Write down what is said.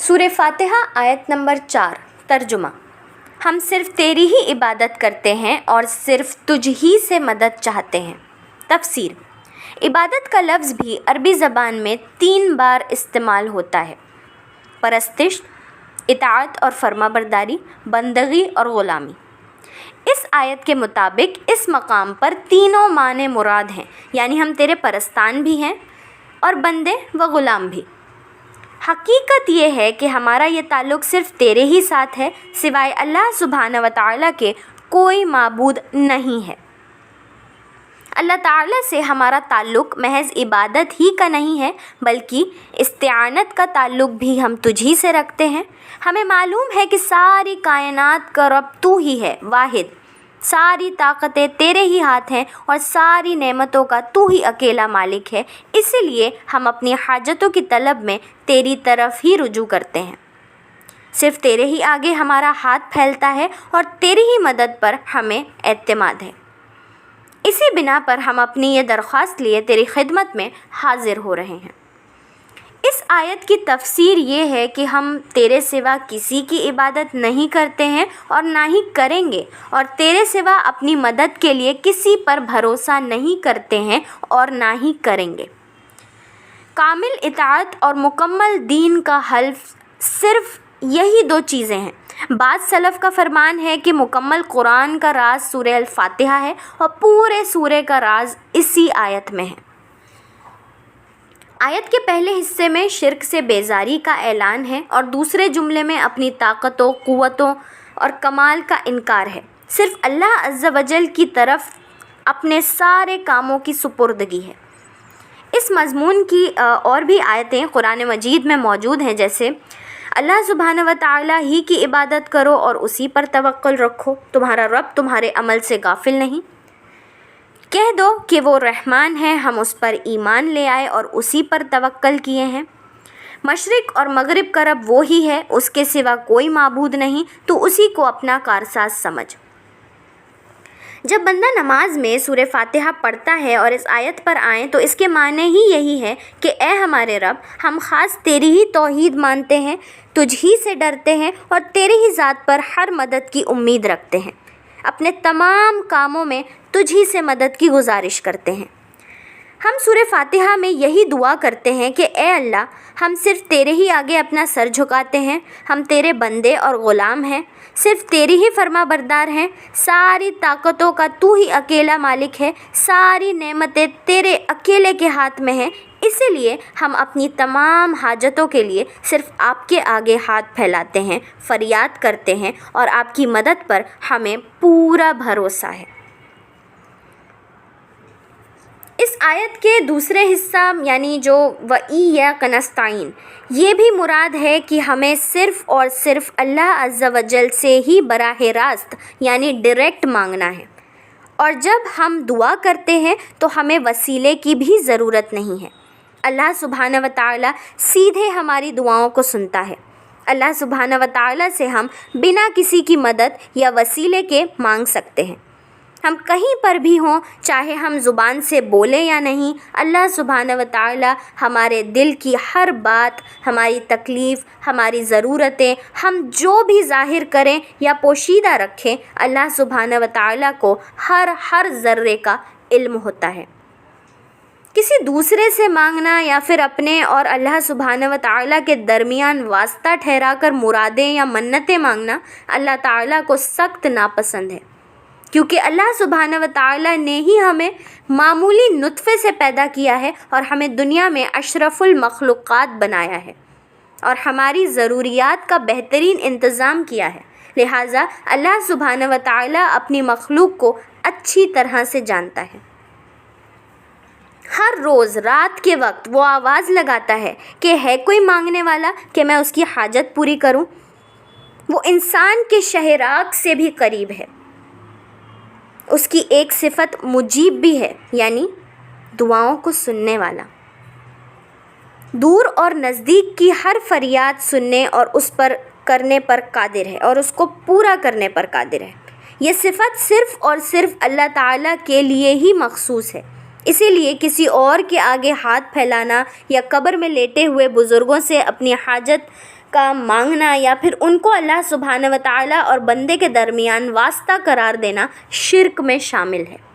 سورہ فاتحہ آیت نمبر 4 ترجمہ: ہم صرف تیری ہی عبادت کرتے ہیں اور صرف تجھ ہی سے مدد چاہتے ہیں۔ تفسیر: عبادت کا لفظ بھی عربی زبان میں 3 بار استعمال ہوتا ہے: پرستش، اطاعت اور فرمانبرداری، بندگی اور غلامی۔ اس آیت کے مطابق اس مقام پر تینوں معنی مراد ہیں، یعنی ہم تیرے پرستان بھی ہیں اور بندے و غلام بھی۔ حقیقت یہ ہے کہ ہمارا یہ تعلق صرف تیرے ہی ساتھ ہے، سوائے اللہ سبحانہ و تعالیٰ کے کوئی معبود نہیں ہے۔ اللہ تعالیٰ سے ہمارا تعلق محض عبادت ہی کا نہیں ہے، بلکہ استعانت کا تعلق بھی ہم تجھ ہی سے رکھتے ہیں۔ ہمیں معلوم ہے کہ ساری کائنات کا رب تو ہی ہے، واحد، ساری طاقتیں تیرے ہی ہاتھ ہیں اور ساری نعمتوں کا تو ہی اکیلا مالک ہے، اسی لیے ہم اپنی حاجتوں کی طلب میں تیری طرف ہی رجوع کرتے ہیں۔ صرف تیرے ہی آگے ہمارا ہاتھ پھیلتا ہے اور تیری ہی مدد پر ہمیں اعتماد ہے۔ اسی بنا پر ہم اپنی یہ درخواست لیے تیری خدمت میں حاضر ہو رہے ہیں۔ اس آیت کی تفسیر یہ ہے کہ ہم تیرے سوا کسی کی عبادت نہیں کرتے ہیں اور نہ ہی کریں گے، اور تیرے سوا اپنی مدد کے لیے کسی پر بھروسہ نہیں کرتے ہیں اور نہ ہی کریں گے۔ کامل اطاعت اور مکمل دین کا حلف صرف یہی 2 چیزیں ہیں۔ بعض سلف کا فرمان ہے کہ مکمل قرآن کا راز سورہ الفاتحہ ہے اور پورے سورے کا راز اسی آیت میں ہے۔ آیت کے پہلے حصے میں شرک سے بیزاری کا اعلان ہے اور دوسرے جملے میں اپنی طاقتوں، قوتوں اور کمال کا انکار ہے۔ صرف اللہ عز و جل کی طرف اپنے سارے کاموں کی سپردگی ہے۔ اس مضمون کی اور بھی آیتیں قرآن مجید میں موجود ہیں، جیسے اللہ سبحانہ و تعالیٰ ہی کی عبادت کرو اور اسی پر توکل رکھو، تمہارا رب تمہارے عمل سے غافل نہیں۔ کہہ دو کہ وہ رحمان ہے، ہم اس پر ایمان لے آئے اور اسی پر توکل کیے ہیں۔ مشرق اور مغرب کا رب وہی ہے، اس کے سوا کوئی معبود نہیں، تو اسی کو اپنا کارساز سمجھ۔ جب بندہ نماز میں سورہ فاتحہ پڑھتا ہے اور اس آیت پر آئیں تو اس کے معنی ہی یہی ہے کہ اے ہمارے رب، ہم خاص تیری ہی توحید مانتے ہیں، تجھ ہی سے ڈرتے ہیں اور تیری ہی ذات پر ہر مدد کی امید رکھتے ہیں، اپنے تمام کاموں میں تجھ ہی سے مدد کی گزارش کرتے ہیں۔ ہم سورہ فاتحہ میں یہی دعا کرتے ہیں کہ اے اللہ، ہم صرف تیرے ہی آگے اپنا سر جھکاتے ہیں، ہم تیرے بندے اور غلام ہیں، صرف تیری ہی فرما بردار ہیں، ساری طاقتوں کا تو ہی اکیلا مالک ہے، ساری نعمتیں تیرے اکیلے کے ہاتھ میں ہیں، اسی لیے ہم اپنی تمام حاجتوں کے لیے صرف آپ کے آگے ہاتھ پھیلاتے ہیں، فریاد کرتے ہیں اور آپ کی مدد پر ہمیں پورا بھروسہ ہے۔ اس آیت کے دوسرے حصہ یعنی جو وَإِيَّاكَ نَسْتَعِينُ، یہ بھی مراد ہے کہ ہمیں صرف اور صرف اللہ عز و جل سے ہی براہ راست یعنی ڈائریکٹ مانگنا ہے، اور جب ہم دعا کرتے ہیں تو ہمیں وسیلے کی بھی ضرورت نہیں ہے۔ اللہ سبحانہ و تعالیٰ سیدھے ہماری دعاؤں کو سنتا ہے۔ اللہ سبحانہ و تعالیٰ سے ہم بنا کسی کی مدد یا وسیلے کے مانگ سکتے ہیں۔ ہم کہیں پر بھی ہوں، چاہے ہم زبان سے بولیں یا نہیں، اللہ سبحانہ و تعالیٰ ہمارے دل کی ہر بات، ہماری تکلیف، ہماری ضرورتیں، ہم جو بھی ظاہر کریں یا پوشیدہ رکھیں، اللہ سبحانہ و تعالیٰ کو ہر ذرے کا علم ہوتا ہے۔ کسی دوسرے سے مانگنا یا پھر اپنے اور اللہ سبحانہ و تعالیٰ کے درمیان واسطہ ٹھہرا کر مرادیں یا منتیں مانگنا اللہ تعالیٰ کو سخت ناپسند ہے، کیونکہ اللہ سبحانہ و تعالیٰ نے ہی ہمیں معمولی نطفے سے پیدا کیا ہے اور ہمیں دنیا میں اشرف المخلوقات بنایا ہے اور ہماری ضروریات کا بہترین انتظام کیا ہے، لہٰذا اللہ سبحانہ و تعالیٰ اپنی مخلوق کو اچھی طرح سے جانتا ہے۔ ہر روز رات کے وقت وہ آواز لگاتا ہے کہ ہے کوئی مانگنے والا کہ میں اس کی حاجت پوری کروں۔ وہ انسان کے شہراگ سے بھی قریب ہے۔ اس کی ایک صفت مجیب بھی ہے، یعنی دعاؤں کو سننے والا۔ دور اور نزدیک کی ہر فریاد سننے اور اس پر کرنے پر قادر ہے اور اس کو پورا کرنے پر قادر ہے۔ یہ صفت صرف اور صرف اللہ تعالیٰ کے لیے ہی مخصوص ہے، اسی لیے کسی اور کے آگے ہاتھ پھیلانا یا قبر میں لیٹے ہوئے بزرگوں سے اپنی حاجت کا مانگنا یا پھر ان کو اللہ سبحانہ و تعالیٰ اور بندے کے درمیان واسطہ قرار دینا شرک میں شامل ہے۔